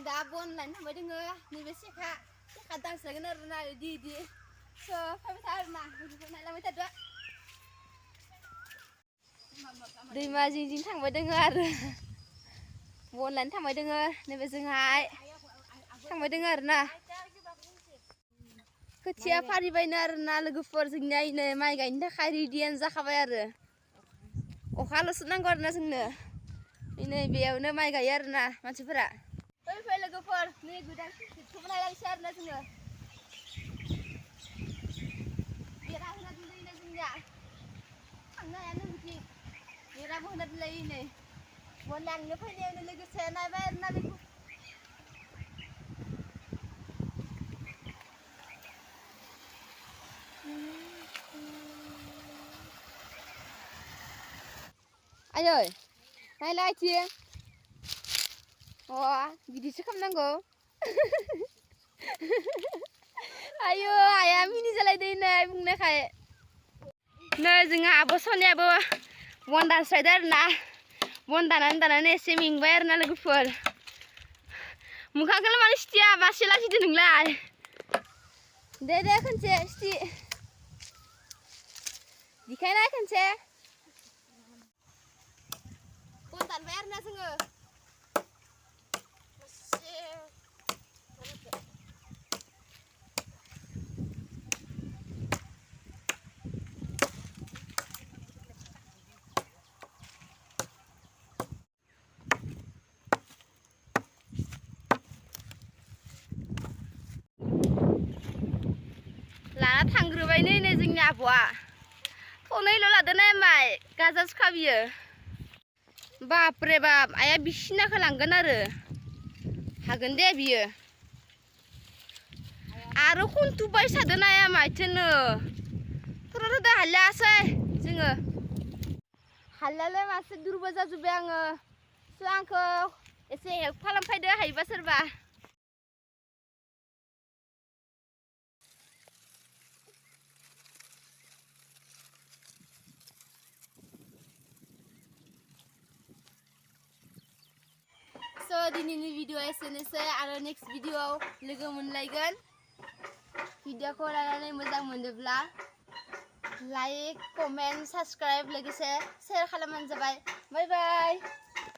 दा बन लाइन थांबाय दोङो नैबे सेखा दांस्लायगोन आरोना इदि फैबाय था आरोना नायलांबाय थादो दैमा जिं जिं थांबाय दोङो आरो बन लाइन थांबाय दोङो नैबे जोंहाय थांबाय दोङो आरोना खोथिया फारिबायनो आरोना लोगोफोर जोंनिया नै माइ गायनो थाखाय रेडियानो जाखाबाय आरो अखाल'सो नांगौ आरोना जोंनो नै बेयावनो माइ गायो आरोना मानसिफोरा फै लोगोफोर नै गोदान खिथिखौबो नायलांसै आरोना जोङो बेरा होना दोनलायोना जोंनिया थांनो हायानो बिदि बेराबो होना दोनलायो नै बन लांनो फैनायावनो लोगोसे नायबाय आरोना बेखौ आयै नायलाय आथिं बिदिसो खालामनांगौ आयौ आया मिनि जालायदों नै बुंनायखाय नै जोंहा आब' सनियाबो बन दानस्रायदो आरोना बन दानानै एसे मेंबाय आरोना लोगोफोर मोखांखौलाय मानो सिथिया मासे लाखिदो नोंलाय दे खनसे सिथि दिखायनाय खनसे बन दानबाय आरोना जोङो लाना थांग्रोबाय नै जोंनि आब'आ थनैल' लादो नाय माइ गाजा सुखाबियो बापरे बाप आइया बिसिनाखौ लांगोन आरो हागोन दे बियो आरो खनथुबाय सादो नाया माथोनो थरदा हालासै जोङो हालालाय मासे दुरबल जाजोब्बाय आङो आंखौ एसे हेल्प खालामफैदो हायोबा सोरबा दिनैनि भिडिअ एसेनोसै आरो नेक्स्ट भिडिअआव लोगो मोनलायगोन भिडिअखौ नायनानै मोजां मोनोब्ला लाइक कमेन्ट साबस्क्राइब लोगोसे शेयार खालामबानो जाबाय बाय बाय।